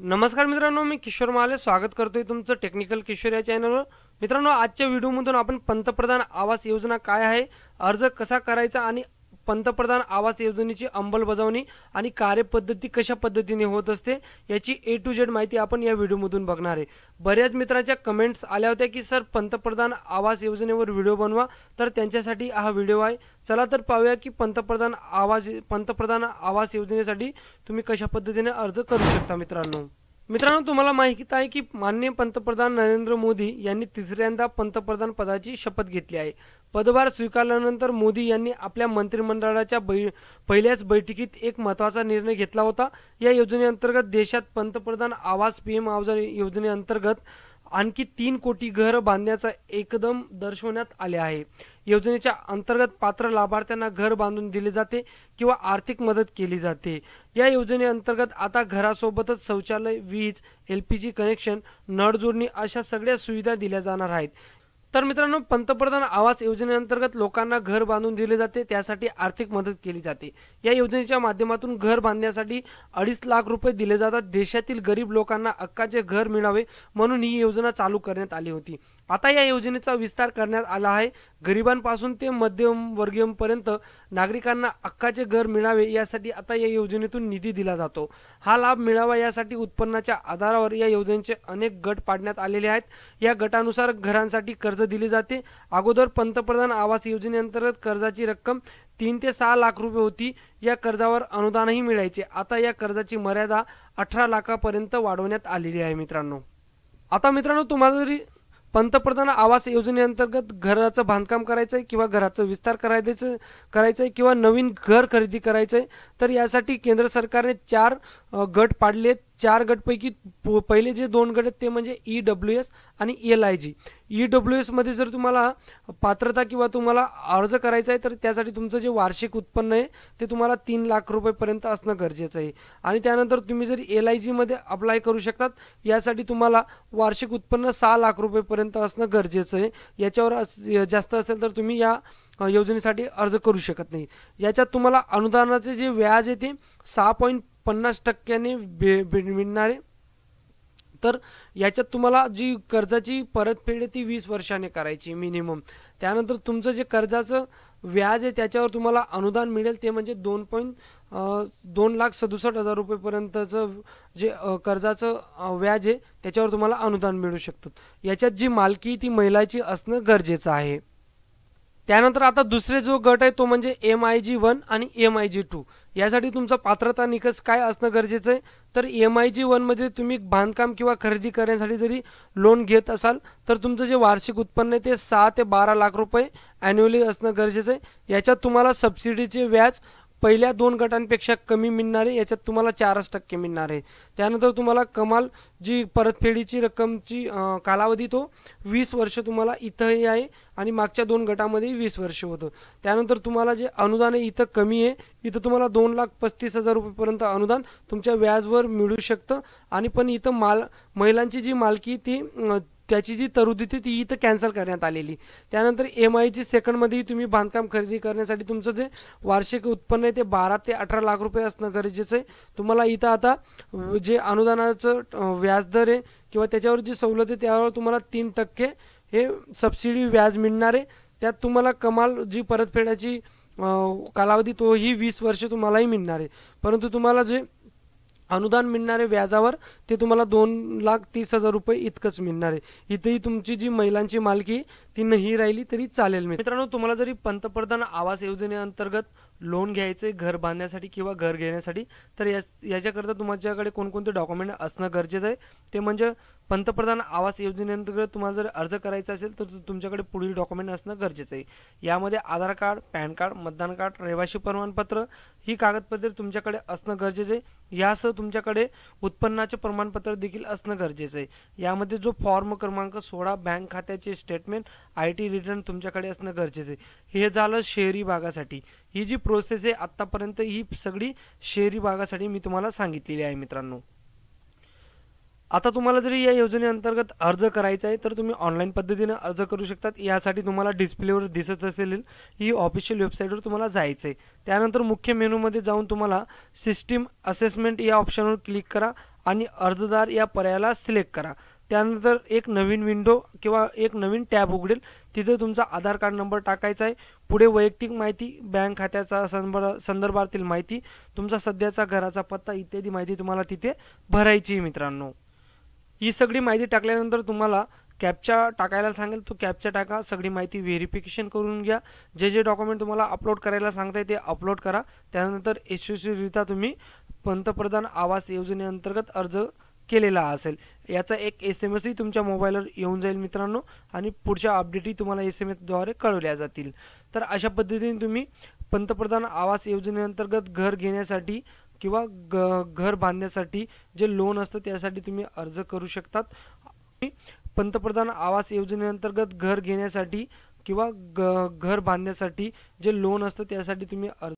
नमस्कार मित्रांनो, मी किशोर माले स्वागत करतोय तुमचं टेक्निकल किशोर या चॅनलवर। मित्रांनो, आजच्या व्हिडिओमधून आपण पंतप्रधान आवास योजना काय आहे, अर्ज कसा करायचा आणि पंतप्रधान आवास योजनेची अंमलबजावणी आणि कार्यपद्धती कशा पद्धतीने होत असते याची A to Z माहिती आपण या व्हिडिओमधून बघणार आहे। बऱ्याच मित्रांच्या कमेंट्स आल्या होत्या की सर पंतप्रधान आवास योजनेवर व्हिडिओ बनवा, तर त्यांच्यासाठी हा व्हिडिओ आहे। चला तर पाहूया की पंतप्रधान आवास योजनेसाठी तुम्ही कशा पद्धतीने अर्ज करू शकता। मित्रांनो तुम्हाला माहिती आहे की माननीय पंतप्रधान नरेंद्र मोदी यांनी तिसऱ्यांदा पंतप्रधान पदाची शपथ घेतली आहे। पदभार स्वीकारल्यानंतर मोदी यांनी आपल्या मंत्रिमंडळाच्या पहिल्याच बैठकीत एक महत्त्वाचा निर्णय घेतला होता। या योजनेअंतर्गत देशात पंतप्रधान आवास PM आवास योजनेअंतर्गत आणखी 3 कोटी घर बांधण्याचा एकदम दर्शवण्यात आले आहे। योजनेच्या अंतर्गत पात्र लाभार्थ्यांना घर बांधून दिले जाते किंवा आर्थिक मदत केली जाते। या योजनेअंतर्गत आता घरासोबतच शौचालय, वीज, LPG कनेक्शन, नळ जोडणी अशा सगळ्या सुविधा दिल्या जाणार आहेत। तर मित्रांनो, पंतप्रधान आवास योजनेअंतर्गत लोकांना घर बांधून दिले जाते, त्यासाठी आर्थिक मदत केली जाते। या योजनेच्या माध्यमातून घर बांधण्यासाठी 2.5 लाख रुपये दिले जातात। देशातील गरीब लोकांना हक्काचे घर मिळावे म्हणून ही योजना चालू करण्यात आली होती। आता या योजनेचा विस्तार करण्यात आला आहे। गरिबांपासून ते मध्यमवर्गीयांपर्यंत नागरिकांना हक्काचे घर मिळावे यासाठी आता या योजनेतून निधी दिला जातो। हा लाभ मिळावा यासाठी उत्पन्नाच्या आधारावर या योजनेचे अनेक गट पाडण्यात आलेले आहेत। या गटानुसार घरांसाठी कर्ज दिले जाते। अगोदर पंतप्रधान आवास योजनेअंतर्गत कर्जाची रक्कम 3 ते 6 लाख रुपये होती। या कर्जावर अनुदानही मिळायचे। आता या कर्जाची मर्यादा 18 लाखापर्यंत वाढवण्यात आलेली आहे। मित्रांनो तुम्हाला जरी पंतप्रधान आवास योजनेअंतर्गत घराचं बांधकाम करायचं आहे किंवा घराचं विस्तार करायचं आहे किंवा नवीन घर खरेदी करायचं आहे, तर यासाठी केंद्र सरकारने 4 गट पाडले। 4 गटपैकी पहिले जे 2 गट आहेत ते म्हणजे EWS आणि LIG। EWS मध्ये जर तुम्हाला पात्रता किंवा तुम्हाला अर्ज करायचा आहे तर त्यासाठी तुमचं जे वार्षिक उत्पन्न आहे ते तुम्हाला 3 लाख रुपयेपर्यंत असणं गरजेचं आहे। आणि त्यानंतर तुम्ही जर LIG मध्ये अप्लाय करू शकतात। यासाठी तुम्हाला वार्षिक उत्पन्न 6 लाख रुपयेपर्यंत असणं गरजेचं आहे। याच्यावर जास्त असेल तर तुम्ही या योजनेसाठी अर्ज करू शकत नाही। याच्यात तुम्हाला अनुदानाचे जे व्याज आहे ते 6.50% मिळणार आहे। तर याच्यात तुम्हाला जी कर्जाची परतफेड आहे ती 20 वर्षांनी करायची मिनिमम। त्यानंतर तुमचं जे कर्जाचं व्याज आहे त्याच्यावर तुम्हाला अनुदान मिळेल ते म्हणजे 2,67,000 रुपयेपर्यंतचं जे कर्जाचं व्याज आहे त्याच्यावर तुम्हाला अनुदान मिळू शकतं। याच्यात जी मालकी ती महिलाची असणं गरजेचं आहे। त्यानंतर आता दुसरे जो गट आहे तो म्हणजे MIG1 आणि MIG2। यासाठी तुमचा पात्रता निकष काय असणं गरजेचं आहे, तर MIG1 मध्ये तुम्ही बांधकाम किंवा खरेदी करण्यासाठी जरी लोन घेत असाल तर तुमचं जे वार्षिक उत्पन्न आहे ते 6 ते 12 लाख रुपये ॲन्युअली असणं गरजेचं आहे। याच्यात तुम्हाला सबसिडीचे व्याज पहिल्या 2 गटांपेक्षा कमी मिळणार आहे। याच्यात तुम्हाला 4% मिळणार आहे। त्यानंतर तुम्हाला कमाल जी परतफेडीची रक्कमची कालावधी तो 20 वर्ष तुम्हाला इथंही आहे आणि मागच्या 2 गटामध्ये 20 वर्ष होतं। त्यानंतर तुम्हाला जे अनुदान आहे इथं कमी आहे, इथं तुम्हाला 2,35,000 रुपयेपर्यंत अनुदान तुमच्या व्याजवर मिळू शकतं। आणि पण इथं महिलांची जी मालकी ती त्याची जी तरतूद ती इथं कॅन्सल करण्यात आलेली। त्यानंतर MIG सेकंडमध्ये तुम्ही बांधकाम खरेदी करण्यासाठी तुमचं जे वार्षिक उत्पन्न आहे ते 12 ते 18 लाख रुपये असणं गरजेचं आहे। तुम्हाला इथं आता जे अनुदानाचं व्याजदर आहे किंवा त्याच्यावर जी सवलत आहे त्यावर तुम्हाला 3% हे सबसिडी व्याज मिळणार आहे। त्यात तुम्हाला कमाल जी परतफेडाची कालावधी तोही 20 वर्ष तुम्हालाही मिळणार आहे। परंतु तुम्हाला जे अनुदान मिळणारे व्याजावर ते तुम्हाला 2,30,000 रुपये इतकंच मिळणार आहे। इथेही तुमची जी महिलांची मालकी ती नाही राहिली तरी चालेल। मित्रांनो, तुम्हाला जरी पंतप्रधान आवास योजनेअंतर्गत लोन घ्यायचे घर बांधण्यासाठी किंवा घर घेण्यासाठी, तर याच्याकरता तुमच्याकडे कोणकोणते डॉक्युमेंट असणं गरजेचं आहे ते म्हणजे पंतप्रधान आवास योजनेअंतर्गत तुम्हाला जर अर्ज करायचा असेल तर तुमच्याकडे पुढील डॉक्युमेंट असणं गरजेचं आहे। यामध्ये आधार कार्ड, पॅन कार्ड, मतदान कार्ड, रहिवासी प्रमाणपत्र ही कागदपत्रे तुमच्याकडे असणं गरजेचं आहे। यासह तुमच्याकडे उत्पन्नाचे प्रमाणपत्र देखील असणं गरजेचं आहे। यामध्ये जो फॉर्म क्रमांक 16 बँक खात्याचे स्टेटमेंट, IT रिटर्न तुमच्याकडे असणं गरजेचं आहे। हे झालं शहरी भागासाठी। ही जी प्रोसेस आहे आत्तापर्यंत ही सगळी शहरी भागासाठी मी तुम्हाला सांगितलेली आहे। मित्रांनो, आता तुम्हाला जरी या योजनेअंतर्गत अर्ज करायचा आहे तर तुम्ही ऑनलाईन पद्धतीने अर्ज करू शकतात। यासाठी तुम्हाला डिस्प्लेवर दिसत असेल ही ऑफिशियल वेबसाईटवर तुम्हाला जायचं आहे। त्यानंतर मुख्य मेनूमध्ये जाऊन तुम्हाला सिस्टीम असेसमेंट या ऑप्शनवर क्लिक करा आणि अर्जदार या पर्यायाला सिलेक्ट करा। त्यानंतर एक नवीन विंडो किंवा एक नवीन टॅब उघडेल। तिथे तुमचा आधार कार्ड नंबर टाकायचा आहे। पुढे वैयक्तिक माहिती, बँक खात्याचा संदर्भातील माहिती, तुमचा सध्याचा घराचा पत्ता इत्यादी माहिती तुम्हाला तिथे भरायची आहे मित्रांनो। ही सगळी माहिती टाकल्यानंतर तुम्हाला कॅप्चा टाकायला सांगेल, तो कॅप्चा टाका, सगळी माहिती व्हेरिफिकेशन करून घ्या। जे जे डॉक्युमेंट तुम्हाला अपलोड करायला सांगताय ते अपलोड करा। त्यानंतर यशस्वीरित्या तुम्ही पंतप्रधान आवास योजनेअंतर्गत अर्ज केलेला असेल याचा एक SMS ही तुमच्या मोबाईलवर येऊन जाईल मित्रांनो, आणि पुढच्या अपडेटही तुम्हाला SMS द्वारे कळवल्या जातील। तर अशा पद्धतीने तुम्ही पंतप्रधान आवास योजनेअंतर्गत घर घेण्यासाठी किंवा घर बांधण्यासाठी जे लोन असतं त्यासाठी तुम्ही अर्ज करू शकतात। पंतप्रधान आवास योजनेअंतर्गत घर घेण्यासाठी किंवा घर बांधण्यासाठी जे लोन असतं त्यासाठी तुम्ही अर्ज